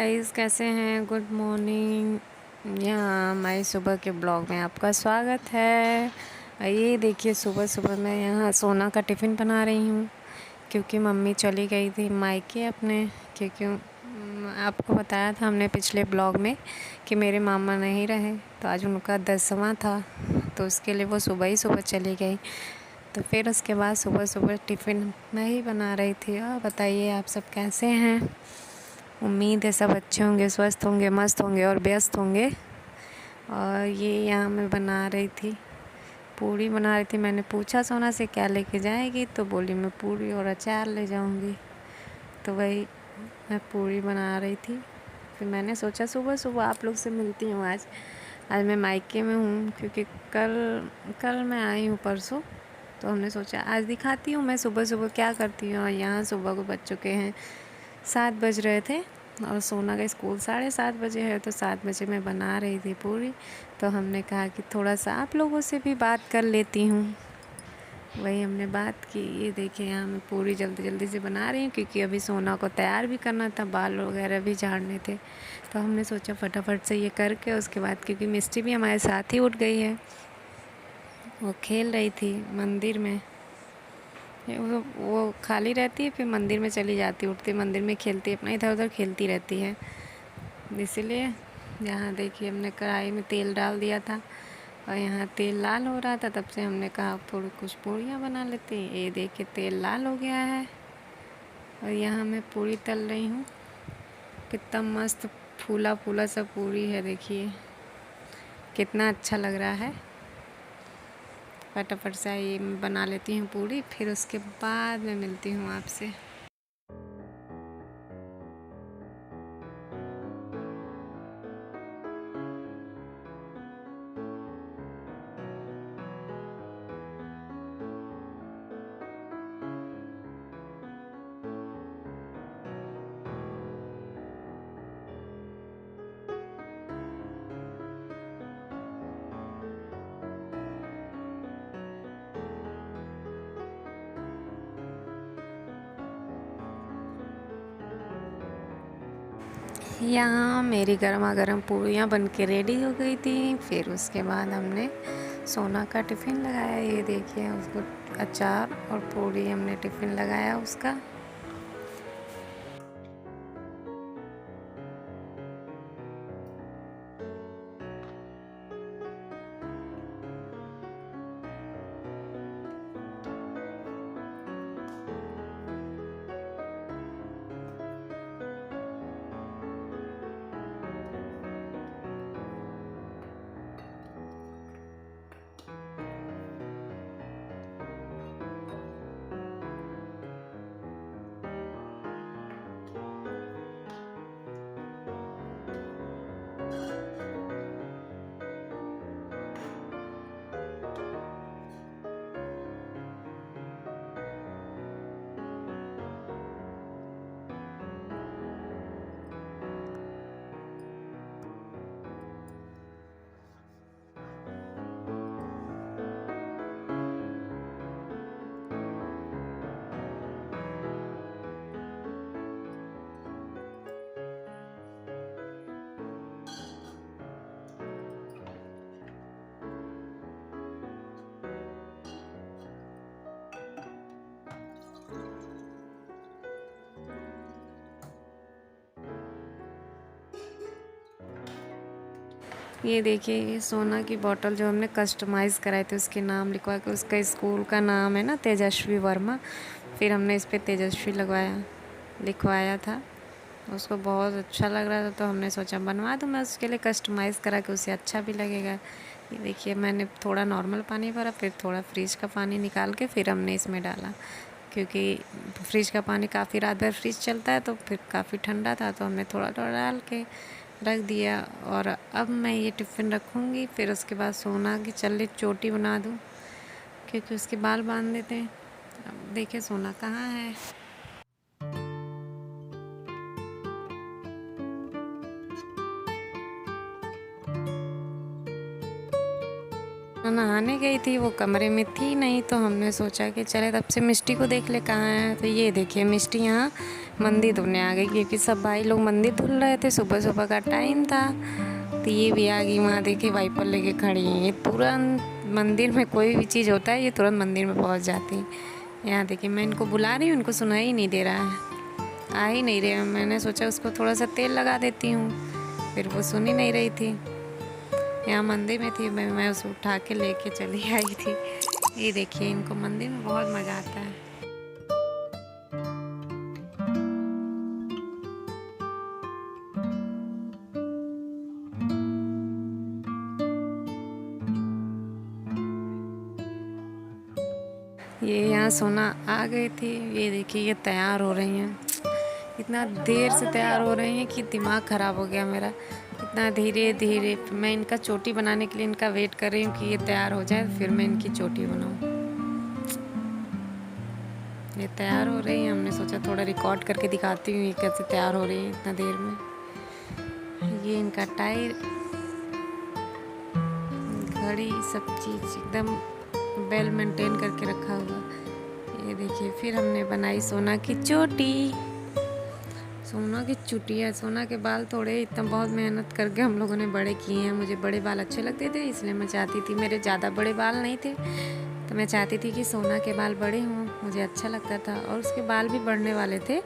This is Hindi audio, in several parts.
गाइस, कैसे हैं? Good morning. यहाँ हमारी सुबह के ब्लॉग में आपका स्वागत है। ये देखिए, सुबह सुबह मैं यहाँ सोना का टिफ़िन बना रही हूँ क्योंकि मम्मी चली गई थी मायके अपने। क्योंकि आपको बताया था हमने पिछले ब्लॉग में कि मेरे मामा नहीं रहे, तो आज उनका 10वां था, तो उसके लिए वो सुबह ही सुबह चली गई। तो फिर उसके बाद सुबह सुबह टिफ़िन मैं ही बना रही थी। और बताइए, आप सब कैसे हैं? उम्मीद है सब अच्छे होंगे, स्वस्थ होंगे, मस्त होंगे और व्यस्त होंगे। और ये यहाँ मैं बना रही थी, पूड़ी बना रही थी। मैंने पूछा सोना से क्या लेके जाएगी, तो बोली मैं पूड़ी और अचार ले जाऊँगी। तो वही मैं पूड़ी बना रही थी। फिर मैंने सोचा सुबह सुबह आप लोग से मिलती हूँ। आज मैं मायके में हूँ क्योंकि कल मैं आई हूँ परसों। तो हमने सोचा आज दिखाती हूँ मैं सुबह सुबह क्या करती हूँ। और यहाँ सुबह को बज चुके हैं 7 बज रहे थे और सोना का स्कूल 7:30 बजे है, तो 7 बजे मैं बना रही थी पूरी। तो हमने कहा कि थोड़ा सा आप लोगों से भी बात कर लेती हूँ। वही हमने बात की। ये देखिए, यहाँ मैं पूरी जल्दी जल्दी से बना रही हूँ क्योंकि अभी सोना को तैयार भी करना था, बाल वगैरह भी झाड़ने थे। तो हमने सोचा फटाफट से ये करके उसके बाद, क्योंकि मिस्टी भी हमारे साथ ही उठ गई है, वो खेल रही थी मंदिर में। वो खाली रहती है, फिर मंदिर में चली जाती, उठती मंदिर में खेलती, अपना इधर उधर खेलती रहती है। इसीलिए यहाँ देखिए, हमने कढ़ाई में तेल डाल दिया था और यहाँ तेल लाल हो रहा था। तब से हमने कहा थोड़ी कुछ पूड़ियाँ बना लेते हैं। ये देखिए, तेल लाल हो गया है और यहाँ मैं पूड़ी तल रही हूँ। कितना मस्त फूला फूला सा पूड़ी है, देखिए कितना अच्छा लग रहा है। फटाफट से ये बना लेती हूँ पूड़ी, फिर उसके बाद मैं मिलती हूँ आपसे। यहाँ मेरी गर्मा गर्म पूड़ियाँ बन के रेडी हो गई थी। फिर उसके बाद हमने सोना का टिफ़िन लगाया। ये देखिए, उसको अचार और पूड़ी हमने टिफ़िन लगाया उसका। ये देखिए, ये सोना की बोतल जो हमने कस्टमाइज़ कराई थी, उसके नाम लिखवा के, उसका स्कूल का नाम है ना तेजस्वी वर्मा। फिर हमने इस पर तेजस्वी लिखवाया था। उसको बहुत अच्छा लग रहा था, तो हमने सोचा बनवा दूँ मैं उसके लिए, कस्टमाइज़ करा के, उसे अच्छा भी लगेगा। ये देखिए, मैंने थोड़ा नॉर्मल पानी भरा, फिर थोड़ा फ्रिज का पानी निकाल के फिर हमने इसमें डाला, क्योंकि फ्रिज का पानी काफ़ी रात भर फ्रिज चलता है, तो फिर काफ़ी ठंडा था, तो हमने थोड़ा थोड़ा डाल के रख दिया। और अब मैं ये टिफ़िन रखूँगी, फिर उसके बाद सोना की चल्ली चोटी बना दूँ, क्योंकि उसके बाल बांध देते हैं। अब देखिए सोना कहाँ है। नहाने गई थी, वो कमरे में थी नहीं, तो हमने सोचा कि चले तब से मिष्टी को देख ले कहाँ है। तो ये देखिए, मिष्टी यहाँ मंदिर धुलने आ गई क्योंकि सब भाई लोग मंदिर धुल रहे थे, सुबह सुबह का टाइम था। तो ये भी आ गई, वहाँ देखिए वाइपर लेके खड़ी हैं। ये तुरंत मंदिर में कोई भी चीज़ होता है ये तुरंत मंदिर में पहुँच जाती है। यहाँ देखिए मैं इनको बुला रही हूँ, इनको सुनाई ही नहीं दे रहा है, आ ही नहीं रहे। मैंने सोचा उसको थोड़ा सा तेल लगा देती हूँ, फिर वो सुन ही नहीं रही थी। यहाँ मंदिर में थी, मैं उसे उठा के लेके चली आई थी। ये देखिए इनको मंदिर में बहुत मज़ा आता है। ये यहाँ सोना आ गई थी। ये देखिए ये तैयार हो रही हैं, इतना देर से तैयार हो रही हैं कि दिमाग ख़राब हो गया मेरा। इतना धीरे धीरे मैं इनका चोटी बनाने के लिए इनका वेट कर रही हूँ कि ये तैयार हो जाए, फिर मैं इनकी चोटी बनाऊँ। ये तैयार हो रही है, हमने सोचा थोड़ा रिकॉर्ड करके दिखाती हूँ ये कैसे तैयार हो रही है इतना देर में। ये इनका टाई, घड़ी, सब चीज़ एकदम वेल मेंटेन करके रखा हुआ। ये देखिए फिर हमने बनाई सोना की चोटी, सोना की चुटिया, सोना के बाल थोड़े इतना बहुत मेहनत करके हम लोगों ने बड़े किए हैं। मुझे बड़े बाल अच्छे लगते थे, इसलिए मैं चाहती थी, मेरे ज़्यादा बड़े बाल नहीं थे तो मैं चाहती थी कि सोना के बाल बड़े हों, मुझे अच्छा लगता था। और उसके बाल भी बढ़ने वाले थे,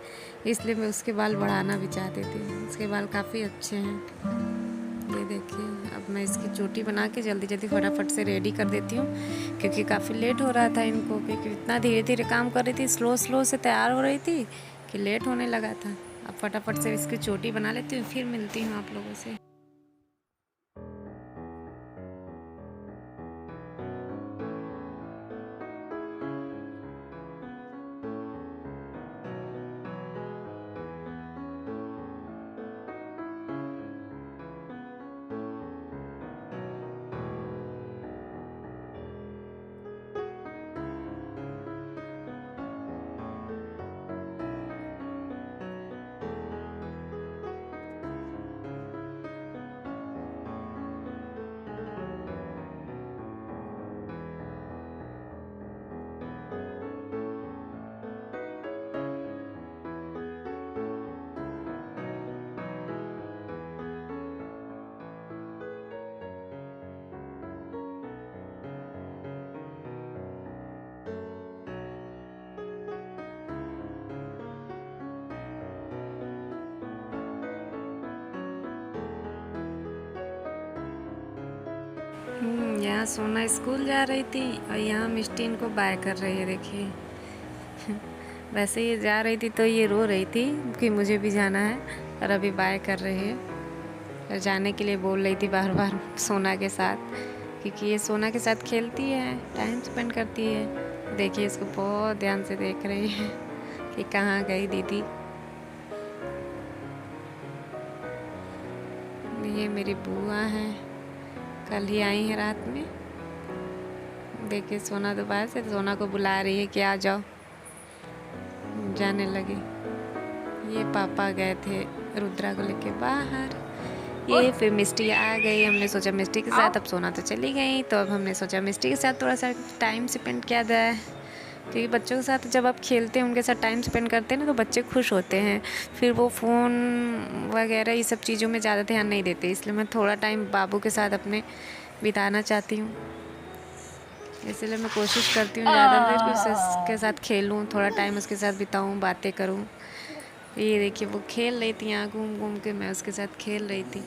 इसलिए मैं उसके बाल बढ़ाना भी चाहती थी। उसके बाल काफ़ी अच्छे हैं। ये देखिए अब मैं इसकी चोटी बना के जल्दी जल्दी फटाफट से रेडी कर देती हूँ, क्योंकि काफ़ी लेट हो रहा था इनको, क्योंकि इतना धीरे धीरे काम कर रही थी, स्लो स्लो से तैयार हो रही थी कि लेट होने लगा था। अब फटाफट से इसकी चोटी बना लेती हूँ, फिर मिलती हूँ आप लोगों से। यहाँ सोना स्कूल जा रही थी और यहाँ मिष्टी इनको बाय कर रही है, देखिए। वैसे ये जा रही थी तो ये रो रही थी कि मुझे भी जाना है, और अभी बाय कर रही है। और जाने के लिए बोल रही थी बार बार सोना के साथ, क्योंकि ये सोना के साथ खेलती है, टाइम स्पेंड करती है। देखिए इसको बहुत ध्यान से देख रही है कि कहाँ गई दीदी। ये मेरी बुआ है, कल ही आई है रात में। देखिए सोना दोबारा से सोना को बुला रही है कि आ जाओ, जाने लगे। ये पापा गए थे रुद्रा को लेके बाहर। ये फिर मिष्टी आ गई, हमने सोचा मिष्टी के साथ, अब सोना तो चली गई तो अब हमने सोचा मिष्टी के साथ थोड़ा सा टाइम स्पेंड किया जाए, क्योंकि बच्चों के साथ जब आप खेलते हैं, उनके साथ टाइम स्पेंड करते हैं ना, तो बच्चे खुश होते हैं, फिर वो फ़ोन वगैरह ये सब चीज़ों में ज़्यादा ध्यान नहीं देते। इसलिए मैं थोड़ा टाइम बाबू के साथ अपने बिताना चाहती हूँ, इसलिए मैं कोशिश करती हूँ ज़्यादा देर उसके साथ खेलूँ, थोड़ा टाइम उसके साथ बिताऊँ, बातें करूँ। ये देखिए वो खेल रही थी, यहाँ घूम घूम के मैं उसके साथ खेल रही थी।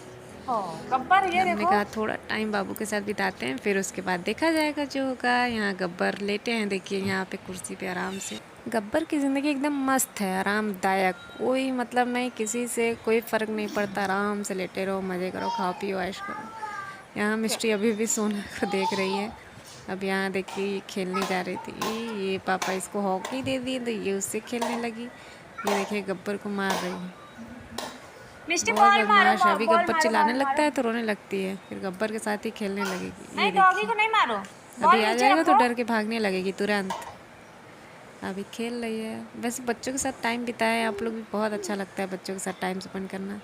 हमने कहा थोड़ा टाइम बाबू के साथ बिताते हैं, फिर उसके बाद देखा जाएगा जो होगा। यहाँ गब्बर लेटे हैं, देखिए यहाँ पे कुर्सी पे आराम से। गब्बर की ज़िंदगी एकदम मस्त है, आरामदायक, कोई मतलब नहीं, किसी से कोई फ़र्क नहीं पड़ता, आराम से लेटे रहो, मज़े करो, खाओ पियो, ऐश करो। यहाँ मिष्टी अभी भी सोना को देख रही है। अब यहाँ देखिए ये खेलने जा रही थी, ये पापा इसको हॉकी दे दिए तो ये उससे खेलने लगी। ये देखिए गब्बर को मार रही है, बहुत बदमाश है। अभी गब्बर चिल्लाने लगता है तो रोने लगती है, फिर गब्बर के साथ ही खेलने लगेगी। ये देखिए नहीं मारो, अभी आ जाएगा तो डर के भागने लगेगी तुरंत। अभी खेल रही है। वैसे बच्चों के साथ टाइम बिताएं आप लोग भी, बहुत अच्छा लगता है बच्चों के साथ टाइम स्पेंड करना।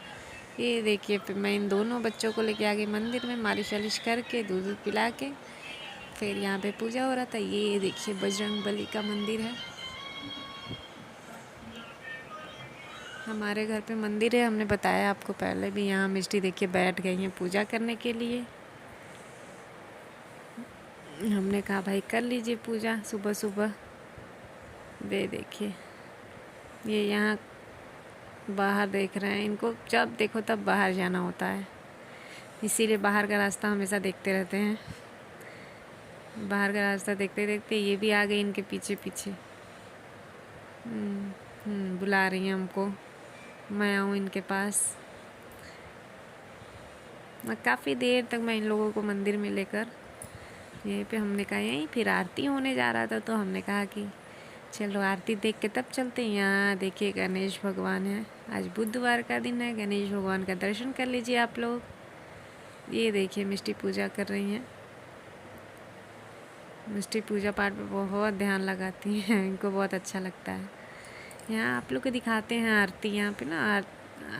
ये देखिए फिर मैं इन दोनों बच्चों को लेके आ गई मंदिर में, मालिश वालिश करके, दूध दूध पिला के, फिर यहाँ पे पूजा हो रहा था। ये देखिए बजरंग बली का मंदिर है। हमारे घर पे मंदिर है, हमने बताया आपको पहले भी। यहाँ मिष्टी देखिए बैठ गई हैं पूजा करने के लिए। हमने कहा भाई कर लीजिए पूजा सुबह सुबह। दे देखिए ये यहाँ बाहर देख रहे हैं, इनको जब देखो तब बाहर जाना होता है, इसीलिए बाहर का रास्ता हमेशा देखते रहते हैं। बाहर का रास्ता देखते देखते ये भी आ गई इनके पीछे पीछे। बुला रही हैं हमको, मैं आऊँ इनके पास। काफ़ी देर तक मैं इन लोगों को मंदिर में लेकर यहीं पे, हमने कहा यहीं फिर आरती होने जा रहा था तो हमने कहा कि चलो आरती देख के तब चलते हैं। यहाँ देखिए गणेश भगवान है, आज बुधवार का दिन है, गणेश भगवान का दर्शन कर लीजिए आप लोग। ये देखिए मिष्टी पूजा कर रही हैं। मिष्टी पूजा पाठ पे बहुत ध्यान लगाती हैं, इनको बहुत अच्छा लगता है। यहाँ आप लोग को दिखाते हैं आरती। यहाँ पे ना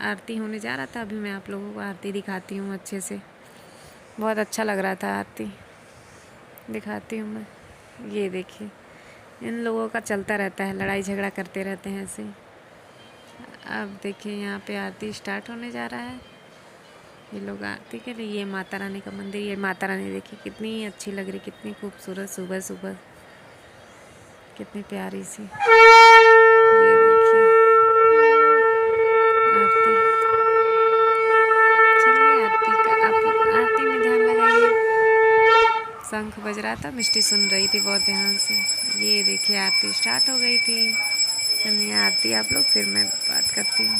आरती होने जा रहा था, अभी मैं आप लोगों को आरती दिखाती हूँ अच्छे से। बहुत अच्छा लग रहा था, आरती दिखाती हूँ मैं। ये देखिए इन लोगों का चलता रहता है, लड़ाई झगड़ा करते रहते हैं ऐसे। अब देखिए यहाँ पे आरती स्टार्ट होने जा रहा है। ये लोग आरती के लिए, ये माता रानी का मंदिर। ये माता रानी देखिए कितनी अच्छी लग रही, कितनी खूबसूरत, सुबह सुबह कितनी प्यारी सी। ये देखिए आरती। चलिए आरती का आप आरती में ध्यान लगाइए। शंख बज रहा था, मिष्टी सुन रही थी बहुत ध्यान से। ये देखिए आरती स्टार्ट हो गई थी। सुनिए आरती आप लोग, फिर मैं बात करती हूँ।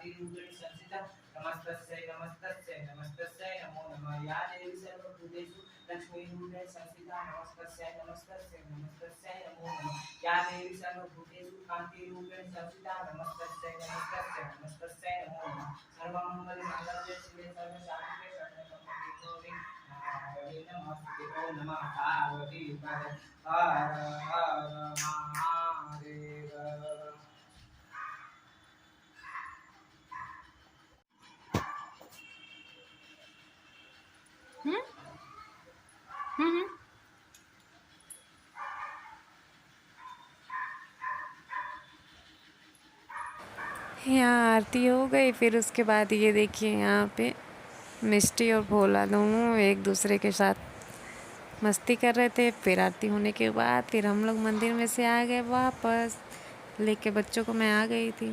शान्तिरूपिणी संस्थिता नमस्तस्यै नमस्तस्यै नमस्तस्यै नमो नमः या देवी सर्वभूतेषु लक्ष्मीरूपेण संस्थिता नमस्तस्यै नमस्तस्यै नमस्तस्यै नमो नमः या देवी सर्वभूतेषु कान्तिरूपेण संस्थिता नमस्तस्यै नमस्तस्यै नमस्तस्यै नमो नमः सर्वमङ्गलमाङ्गल्ये शिवे सर्वशान्तिके शरण्ये त्र्यम्बके गौरी नमस्ते ओम नमः पार्वती पदे हर हर महादेव। हम्म हम्म यहाँ आरती हो गई, फिर उसके बाद ये देखिए यहाँ पे मिष्टी और भोला दोनों एक दूसरे के साथ मस्ती कर रहे थे। फिर आरती होने के बाद फिर हम लोग मंदिर में से आ गए वापस, लेके बच्चों को मैं आ गई थी।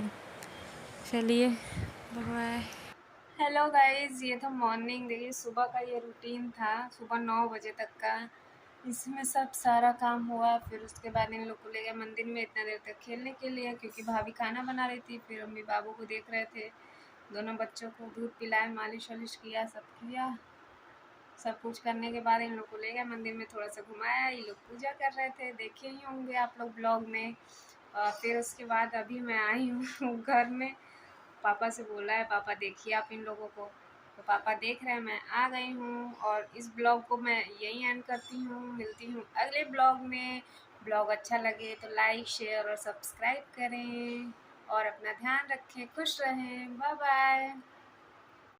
चलिए बाय बाय। हेलो गाइस, ये था मॉर्निंग, देखिए सुबह का ये रूटीन था, सुबह 9 बजे तक का। इसमें सब सारा काम हुआ। फिर उसके बाद इन लोग को ले गए मंदिर में इतना देर तक खेलने के लिए, क्योंकि भाभी खाना बना रही थी। फिर अम्मी बाबू को देख रहे थे, दोनों बच्चों को दूध पिलाया, मालिश वालिश किया, सब किया। सब कुछ करने के बाद इन लोग को ले गए मंदिर में, थोड़ा सा घुमाया। ये लोग पूजा कर रहे थे, देखे ही होंगे आप लोग ब्लॉग में। फिर उसके बाद अभी मैं आई हूँ घर में। पापा से बोला है, पापा देखिए आप इन लोगों को, तो पापा देख रहे हैं। मैं आ गई हूँ और इस ब्लॉग को मैं यहीं एंड करती हूँ। मिलती हूँ अगले ब्लॉग में। ब्लॉग अच्छा लगे तो लाइक शेयर और सब्सक्राइब करें और अपना ध्यान रखें, खुश रहें। Bye bye.